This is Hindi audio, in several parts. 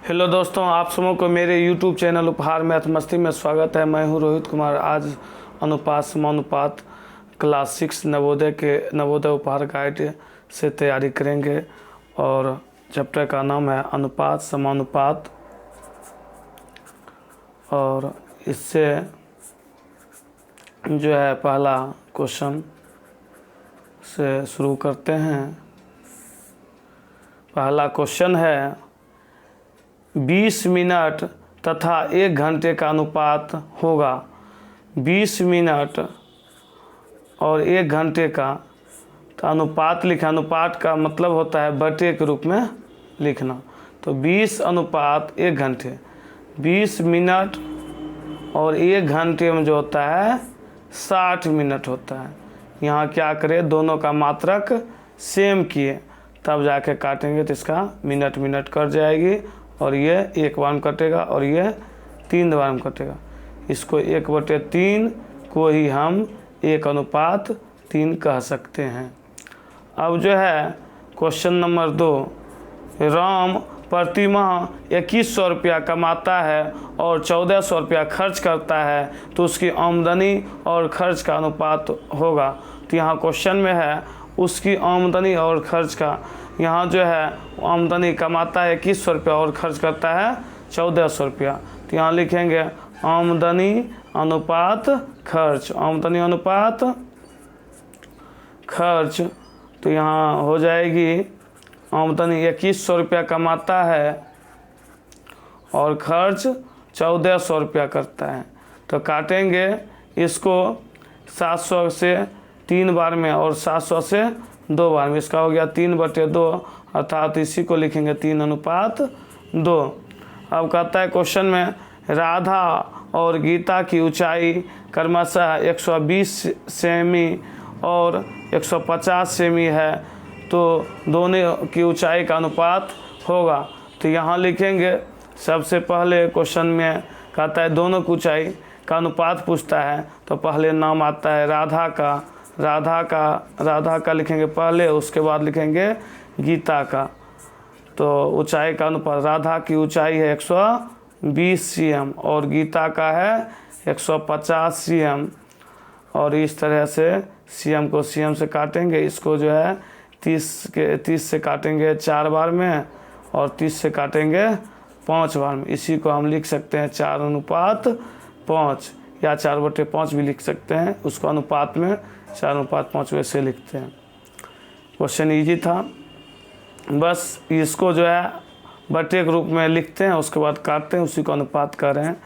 हेलो दोस्तों, आप सबों को मेरे YouTube चैनल उपहार मैथ मस्ती में स्वागत है। मैं हूं रोहित कुमार। आज अनुपात समानुपात क्लास 6 नवोदय उपहार गाइड से तैयारी करेंगे और चैप्टर का नाम है अनुपात समानुपात। और इससे जो है पहला क्वेश्चन से शुरू करते हैं। पहला क्वेश्चन है 20 मिनट तथा 1 घंटे का अनुपात होगा। 20 मिनट और 1 घंटे का तो अनुपात लिखा। अनुपात का मतलब होता है बटे के रूप में लिखना। तो 20 अनुपात 1 घंटे, 20 मिनट और 1 घंटे में जो होता है 60 मिनट होता है। यहाँ क्या करें, दोनों का मात्रक सेम किए तब जाके काटेंगे तो इसका मिनट मिनट कट जाएगी और ये 1 बार में कटेगा और ये 3 बार में कटेगा। इसको 1/3 को ही हम 1:3 कह सकते हैं। अब जो है क्वेश्चन नंबर 2, राम प्रति माह 2100 रुपया कमाता है और 1400 रुपया खर्च करता है तो उसकी आमदनी और खर्च का अनुपात होगा। तो यहाँ क्वेश्चन में है उसकी आमदनी और खर्च का। यहाँ जो है आमदनी कमाता है 2100 रुपया और खर्च करता है 1400 रुपया। तो यहाँ लिखेंगे आमदनी अनुपात खर्च, आमदनी अनुपात खर्च। तो यहाँ हो जाएगी आमदनी 2100 रुपया कमाता है और खर्च 1400 रुपया करता है। तो काटेंगे इसको 700 से 3 बार में और 700 से 2 बार में। इसका हो गया 3/2 अर्थात इसी को लिखेंगे 3:2। अब कहता है क्वेश्चन में राधा और गीता की ऊंचाई क्रमशः 120 सेमी और 150 सेमी है तो दोनों की ऊंचाई का अनुपात होगा। तो यहाँ लिखेंगे सबसे पहले क्वेश्चन में कहता है दोनों की ऊंचाई का अनुपात पूछता है तो पहले नाम आता है राधा का लिखेंगे पहले, उसके बाद लिखेंगे गीता का। तो ऊंचाई का अनुपात, राधा की ऊंचाई है 120 cm और गीता का है 150 cm। और इस तरह से cm को cm से काटेंगे। इसको जो है 30 से काटेंगे 4 बार में और 30 से काटेंगे 5 बार में। इसी को हम लिख सकते हैं 4:5 या 4/5 भी लिख सकते हैं। उसको अनुपात में 4:5 वैसे लिखते हैं। क्वेश्चन इजी था, बस इसको जो है बटे के रूप में लिखते हैं, उसके बाद काटते हैं, उसी को अनुपात कर रहे हैं।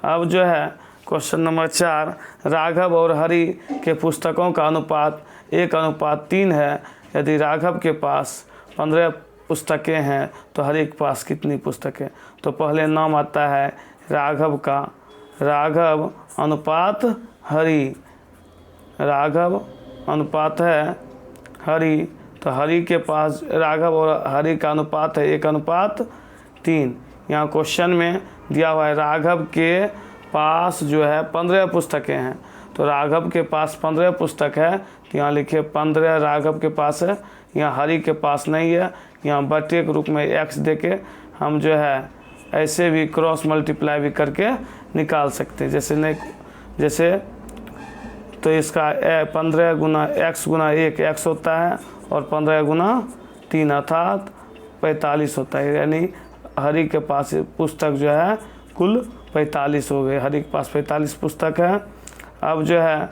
अब जो है क्वेश्चन नंबर 4, राघव और हरि के पुस्तकों का अनुपात 1:3 है। यदि राघव के पास 15 पुस्तकें हैं तो हरि के पास कितनी पुस्तकें। तो पहले नाम आता है राघव का, राघव अनुपात हरि, राघव अनुपात है हरि। तो हरि के पास, राघव और हरि का अनुपात है 1:3। यहाँ क्वेश्चन में दिया हुआ है राघव के पास जो है 15 पुस्तकें हैं। तो राघव के पास 15 पुस्तक है तो यहाँ लिखे 15 राघव के पास है, यहाँ हरि के पास नहीं है। यहाँ बटे के रूप में x देके हम जो है ऐसे भी क्रॉस मल्टीप्लाई भी करके निकाल सकते हैं। जैसे तो इसका 15 गुना x गुना 1 x होता है और 15 गुना 3 अर्थात 45 होता है। यानी हरि के पास पुस्तक जो है कुल 45 हो गए। हरि के पास 45 पुस्तक है। अब जो है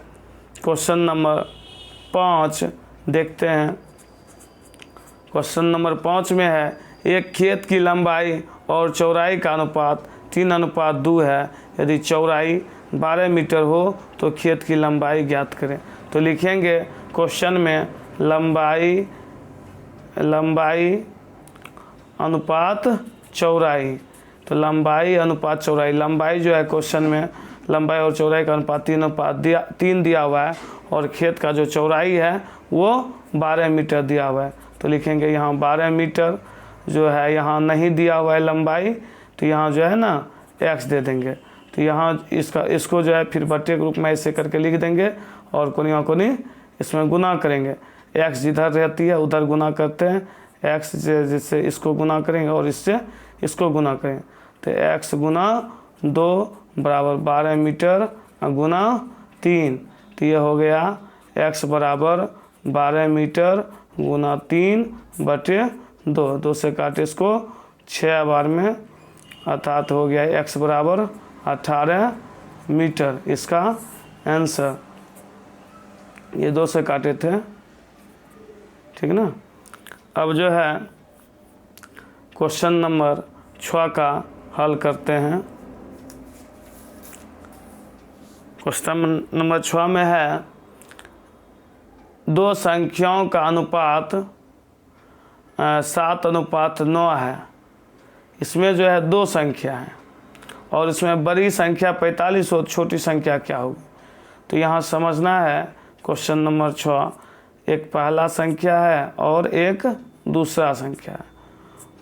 क्वेश्चन नंबर 5 देखते हैं। क्वेश्चन नंबर 5 में है एक खेत की लंबाई और चौड़ाई का अनुपात 3:2 है। यदि चौड़ाई 12 मीटर हो तो खेत की लंबाई ज्ञात करें। तो लिखेंगे क्वेश्चन में लंबाई अनुपात चौड़ाई। तो लंबाई अनुपात चौड़ाई, लंबाई जो है क्वेश्चन में लंबाई और चौड़ाई का अनुपात 3:3 दिया हुआ है और खेत का जो चौड़ाई है वो 12 मीटर दिया हुआ है। तो लिखेंगे यहाँ 12 मीटर जो है, यहाँ नहीं दिया हुआ है लंबाई तो यहाँ जो है ना x दे देंगे। तो यहाँ इसको जो है फिर बटे के रूप में ऐसे करके लिख देंगे और कोनी इसमें गुना करेंगे। x जिधर रहती है उधर गुना करते हैं, x जिससे इसको गुना करेंगे और इससे इसको गुना करें तो x गुना 2 बराबर 12 मीटर गुना 3, तो ये हो गया x बराबर 12 मीटर गुना 3/2। 2 से काटे इसको 6 बार में, अर्थात हो गया x बराबर 18 मीटर। इसका आंसर ये 2 से काटे थे, ठीक ना। अब जो है क्वेश्चन नंबर 6 का हल करते हैं। क्वेश्चन नंबर 6 में है 2 संख्याओं का अनुपात 7:9 है। इसमें जो है 2 संख्या है और इसमें बड़ी संख्या 45 और छोटी संख्या क्या होगी। तो यहाँ समझना है क्वेश्चन नंबर 6, एक पहला संख्या है और एक दूसरा संख्या है,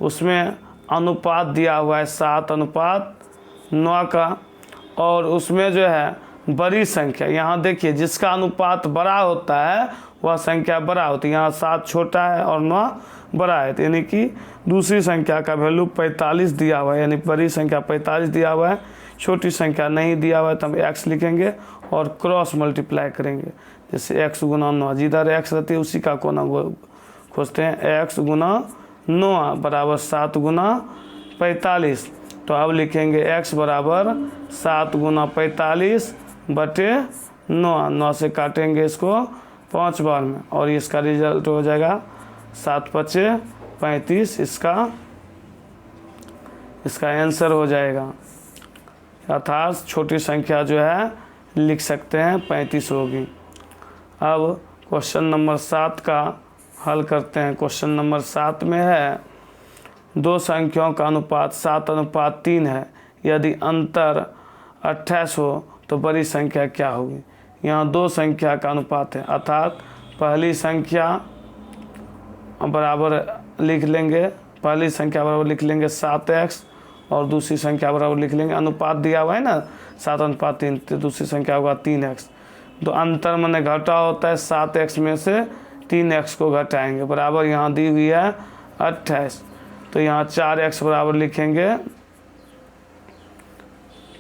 उसमें अनुपात दिया हुआ है 7:9 का, और उसमें जो है बड़ी संख्या, यहाँ देखिए जिसका अनुपात बड़ा होता है वह संख्या बड़ा होती है। यहाँ 7 छोटा है और 9 बड़ा है, तो यानी कि दूसरी संख्या का वैल्यू 45 दिया हुआ है, यानी बड़ी संख्या 45 दिया हुआ है, छोटी संख्या नहीं दिया हुआ है तो हम x लिखेंगे और क्रॉस मल्टीप्लाई करेंगे। जैसे x गुना 9, जिधर x रहती है उसी का कोना खोजते हैं। x गुना 9 बराबर 7 गुना 45, तो अब लिखेंगे x बराबर 7 गुना 45/9। 9 से काटेंगे इसको 5 बार में और इसका रिजल्ट हो जाएगा 7×5 = 35। इसका आंसर हो जाएगा, अर्थात छोटी संख्या जो है लिख सकते हैं 35 होगी। अब क्वेश्चन नंबर 7 का हल करते हैं। क्वेश्चन नंबर 7 में है 2 संख्याओं का अनुपात 7:3 है। यदि अंतर 28 हो तो बड़ी संख्या क्या होगी। यहाँ 2 संख्या का अनुपात है, अर्थात पहली संख्या बराबर लिख लेंगे, पहली संख्या बराबर लिख लेंगे 7x और दूसरी संख्या बराबर लिख लेंगे, अनुपात दिया हुआ है ना 7:3, तो दूसरी संख्या होगा 3x। तो अंतर मैंने घटा होता है 7x में से 3x को घटाएंगे, बराबर यहाँ दी हुई है 28, तो यहाँ 4x बराबर लिखेंगे,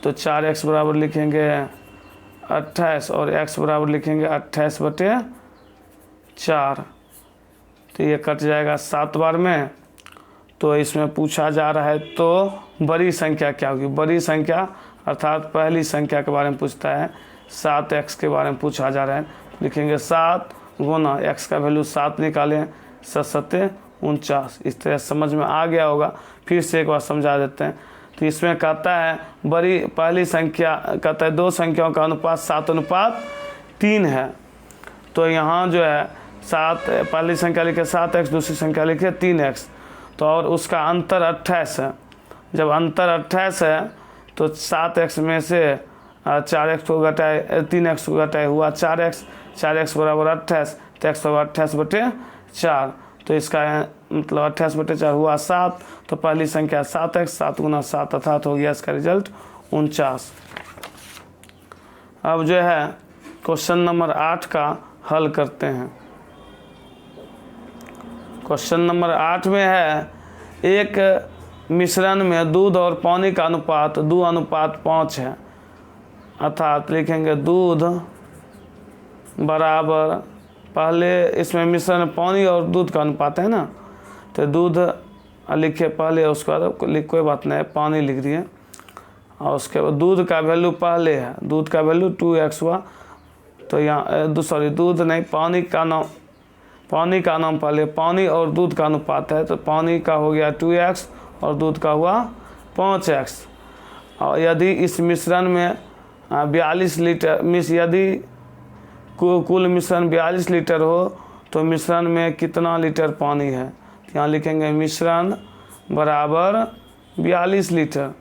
तो 4x बराबर लिखेंगे 28 और x बराबर लिखेंगे 28/4, तो ये कट जाएगा 7 बार में। तो इसमें पूछा जा रहा है तो बड़ी संख्या क्या होगी। बड़ी संख्या अर्थात पहली संख्या के बारे में पूछता है, 7x के बारे में पूछा जा रहा है। लिखेंगे 7 गुना x का वैल्यू 7 निकालें, 7×7 = 49। इस तरह समझ में आ गया होगा, फिर से एक बार समझा देते हैं। तो इसमें कहता है बड़ी पहली संख्या, कहता है 2 संख्याओं का अनुपात 7:3 है। तो यहाँ जो है 7, पहली संख्या लिखे 7x, दूसरी संख्या लिखे 3x, तो और उसका अंतर 28 है। जब अंतर 28 है तो 7x में से 4x को घटाए, 3x को घटाए हुआ 4x, 4x बराबर 28, तो x होगा 28/4, तो इसका मतलब 28/4 हुआ 7, तो पहली संख्या 7x, 7 गुना 7, अर्थात हो गया इसका रिजल्ट 49। अब जो है क्वेश्चन नंबर 8 का हल करते हैं। क्वेश्चन नंबर 8 में है एक मिश्रण में दूध और पानी का अनुपात 2:5 है, अर्थात लिखेंगे दूध बराबर, पहले इसमें मिश्रण पानी और दूध का अनुपात है ना, तो दूध लिखे पहले, उसके बाद कोई बात नहीं पानी लिख दिए, और उसके बाद दूध का वैल्यू पहले है, दूध का वैल्यू 2x हुआ, तो यहाँ सॉरी दूध नहीं, पानी का नाम पहले, पानी और दूध का अनुपात है, तो पानी का हो गया 2x और दूध का हुआ 5x। और यदि इस मिश्रण में 42 लीटर यदि कुल मिश्रण 42 लीटर हो तो मिश्रण में कितना लीटर पानी है। यहाँ लिखेंगे मिश्रण बराबर 42 लीटर,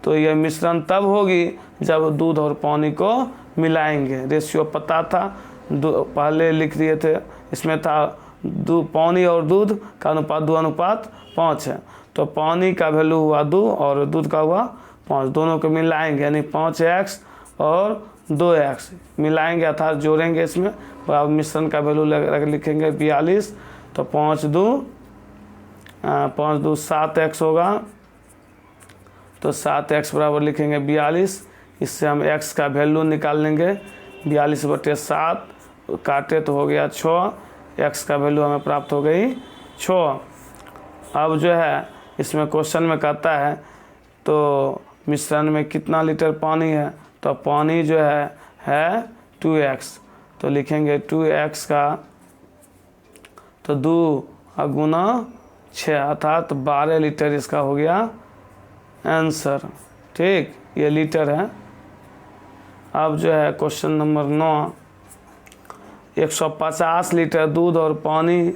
तो यह मिश्रण तब होगी जब दूध और पानी को मिलाएंगे। रेशियो पता था, पहले लिख दिए थे, इसमें था पानी और दूध का अनुपात 2:5 है, तो पानी का वैल्यू हुआ 2 और दूध का हुआ 5, दोनों को मिलाएंगे यानी 5x और 2x मिलाएंगे, अर्थात जोड़ेंगे इसमें, अब मिश्रण का वैल्यू लिखेंगे 42, तो 5×2 7x होगा, तो 7x बराबर लिखेंगे 42। इससे हम x का वैल्यू निकाल लेंगे 42/7, काटे तो हो गया 6, x का वैल्यू हमें प्राप्त हो गई 6। अब जो है इसमें क्वेश्चन में कहता है तो मिश्रण में कितना लीटर पानी है, तो पानी जो है 2x, तो लिखेंगे 2x का तो 2 गुना 6 अर्थात 12 लीटर इसका हो गया आंसर। ठीक, ये लीटर है। अब जो है क्वेश्चन नंबर 9, 150 लीटर दूध और पानी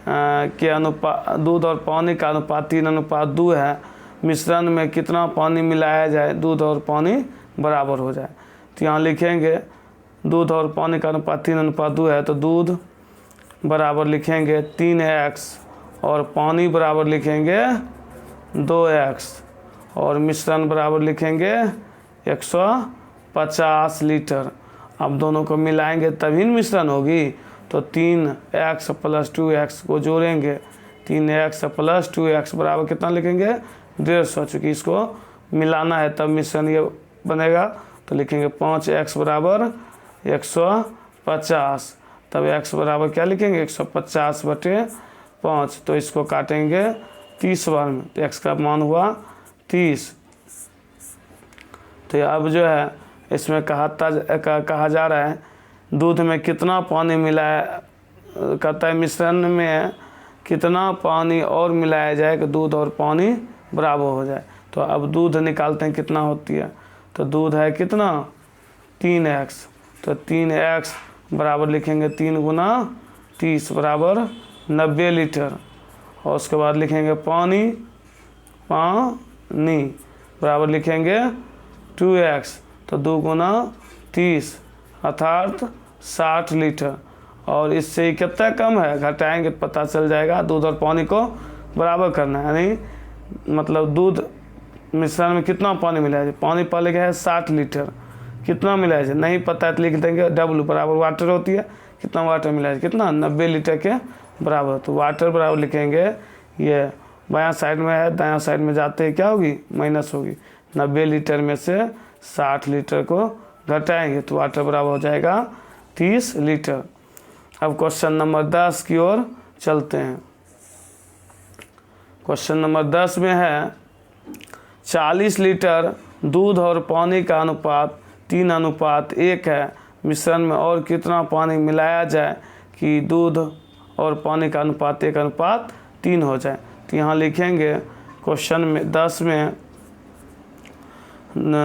दूध और पानी का अनुपात 3:2 है। मिश्रण में कितना पानी मिलाया जाए दूध और पानी बराबर हो जाए। तो यहाँ लिखेंगे दूध और पानी का अनुपात 3:2 है, तो दूध बराबर लिखेंगे 3x और पानी बराबर लिखेंगे 2x और मिश्रण बराबर लिखेंगे 150 लीटर। अब दोनों को मिलाएंगे तभी मिश्रण होगी, तो 3x + 2x को जोड़ेंगे, 3x + 2x बराबर कितना लिखेंगे 150। चूँकि इसको मिलाना है तब मिश्रण ये बनेगा, तो लिखेंगे 5x बराबर 150। तब x बराबर क्या लिखेंगे 150/5, तो इसको काटेंगे 30 बार में, तो x का मान हुआ 30। तो अब जो है इसमें कहा जा रहा है दूध में कितना पानी मिलाया, कहता है मिश्रण में कितना पानी और मिलाया जाए कि दूध और पानी बराबर हो जाए। तो अब दूध निकालते हैं कितना होती है, तो दूध है कितना 3x, तो 3x बराबर लिखेंगे 3 गुना 30 बराबर 90 लीटर। और उसके बाद लिखेंगे पानी बराबर लिखेंगे 2x, तो 2 गुना 30 अर्थात 60 लीटर। और इससे ही कितना कम है घटाएंगे तो पता चल जाएगा। दूध और पानी को बराबर करना है, यानी मतलब दूध मिश्रण में कितना पानी मिलाया जाए। पानी पहले क्या है 60 लीटर, कितना मिलाया जाए नहीं पता है तो लिख देंगे W बराबर वाटर होती है, कितना वाटर मिलाया जाए, कितना 90 लीटर के बराबर। तो वाटर बराबर लिखेंगे, ये बायां साइड में है, दायां साइड में जाते ही क्या होगी माइनस होगी। 90 लीटर में से 60 लीटर को घटाएंगे तो वाटर बराबर हो जाएगा 30 लीटर। अब क्वेश्चन नंबर 10 की ओर चलते हैं। क्वेश्चन नंबर 10 में है 40 लीटर दूध और पानी का अनुपात 3:1 है। मिश्रण में और कितना पानी मिलाया जाए कि दूध और पानी का अनुपात 1:3 हो जाए। तो यहाँ लिखेंगे क्वेश्चन में 10 में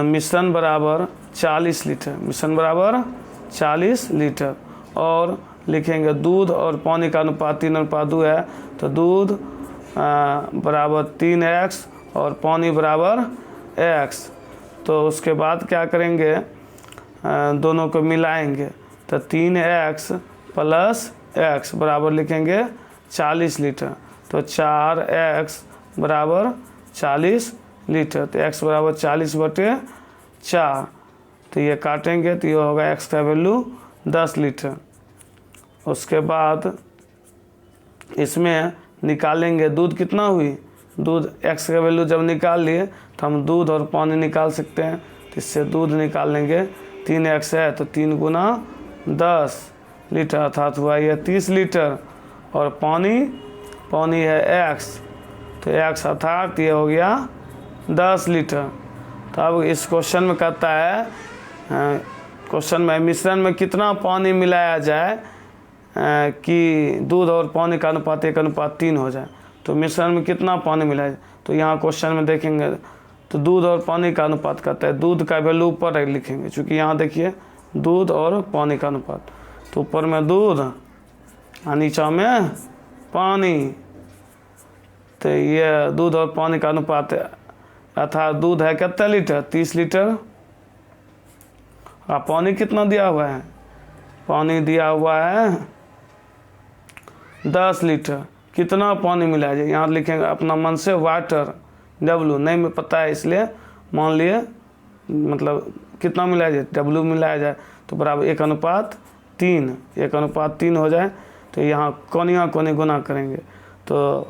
मिश्रण बराबर 40 लीटर, मिश्रण बराबर 40 लीटर और लिखेंगे दूध और पानी का अनुपात 3:2 है, तो दूध बराबर 3x और पानी बराबर x। तो उसके बाद क्या करेंगे दोनों को मिलाएंगे, तो 3x + x बराबर लिखेंगे 40 लीटर, तो 4x बराबर 40 लीटर, तो x बराबर 40/4। तो ये काटेंगे तो ये होगा x का वैल्यू 10 लीटर। उसके बाद इसमें निकालेंगे दूध कितना हुई, दूध x का वैल्यू जब निकाल लिए तो हम दूध और पानी निकाल सकते हैं। तो इससे दूध निकाल लेंगे, 3x है तो 3 गुना 10 लीटर अर्थात हुआ ये 30 लीटर। और पानी है x, तो x अर्थात ये हो गया 10 लीटर। तो अब इस क्वेश्चन में कहता है क्वेश्चन में मिश्रण में कितना पानी मिलाया जाए कि दूध और पानी का अनुपात 1:3 हो जाए। तो मिश्रण में कितना पानी मिलाया जाए, तो यहाँ क्वेश्चन में देखेंगे तो दूध और पानी का अनुपात कहता है, दूध का वैल्यू ऊपर लिखेंगे क्योंकि यहाँ देखिए दूध और पानी का अनुपात, तो ऊपर में दूध और नीचा में पानी। तो ये दूध और पानी का अनुपात अर्थात दूध है कितना लीटर 30 लीटर और पानी कितना दिया हुआ है, पानी दिया हुआ है 10 लीटर। कितना पानी मिलाया जाए यहाँ लिखेंगे अपना मन से वाटर W नहीं पता है इसलिए मान लिए मतलब कितना मिलाया जाए W मिलाया जाए तो बराबर 1:3 हो जाए। तो यहाँ कोनिया कोनी गुना करेंगे तो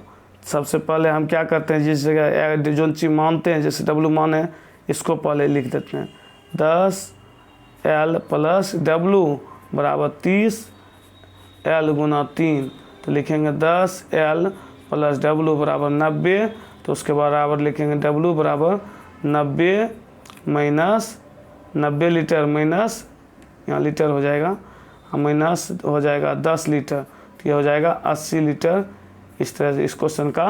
सबसे पहले हम क्या करते हैं, जिस जगह जो चीज़ मानते हैं, जैसे W माने, इसको पहले लिख देते हैं 10L प्लस W बराबर 30L गुना 3। तो लिखेंगे 10L प्लस W बराबर 90। तो उसके बराबर लिखेंगे W बराबर 90 माइनस 90 लीटर माइनस, यहाँ लीटर हो जाएगा, माइनस हो जाएगा 10 लीटर, तो ये हो जाएगा 80 लीटर। इस तरह से इस क्वेश्चन का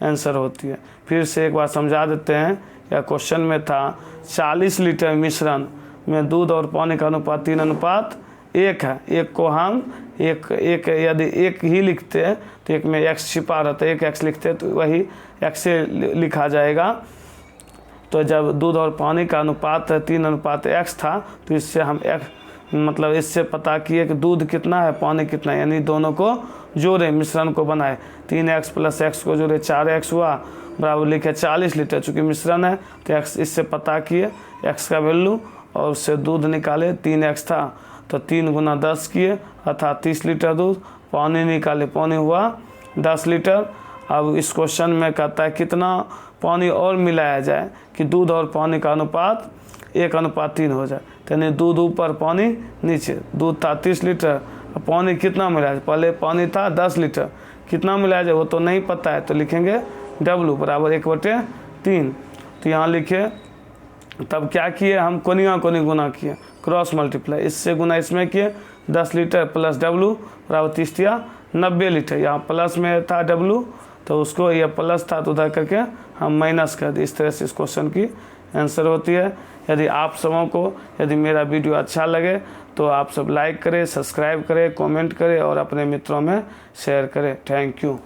आंसर होती है। फिर से एक बार समझा देते हैं। या क्वेश्चन में था 40 लीटर मिश्रण में दूध और पानी का अनुपात 3:1 है। एक को हम एक यदि एक ही लिखते हैं तो एक में x छिपा रहता है, एक x लिखते हैं तो वही x से लिखा जाएगा। तो जब दूध और पानी का अनुपात 3:x था, तो इससे हम मतलब इससे पता किए कि दूध कितना है, पानी कितना है, यानी दोनों को जोड़े, मिश्रण को बनाए। 3x प्लस x को जोड़े 4x हुआ, बराबर लिखे 40 लीटर। चूँकि मिश्रण है तो x इससे पता किए x का वैल्यू, और उससे दूध निकाले 3x था तो 3 गुना 10 किए अर्थात 30 लीटर दूध। पानी निकाले, पानी हुआ 10 लीटर। अब इस क्वेश्चन में कहता है कितना पानी और मिलाया जाए कि दूध और पानी का अनुपात 1:3 हो जाए। यानी दूध ऊपर पानी नीचे। दूध था 30 लीटर, पानी कितना मिलाया जाए, पहले पानी था 10 लीटर, कितना मिलाया जाए वो तो नहीं पता है, तो लिखेंगे W बराबर 1/3। तो यहाँ लिखे, तब क्या किए हम, कोनिया कोनी गुना किए, क्रॉस मल्टीप्लाई, इससे गुना इसमें किए। 10 लीटर प्लस W बराबर 30 या 90 लीटर। यहाँ प्लस में था W तो उसको यह प्लस था तो उधर करके हम माइनस कर दिए। इस तरह से इस क्वेश्चन की आंसर होती है। यदि आप सबों को यदि मेरा वीडियो अच्छा लगे तो आप सब लाइक करें, सब्सक्राइब करें, कमेंट करें और अपने मित्रों में शेयर करें। Thank you.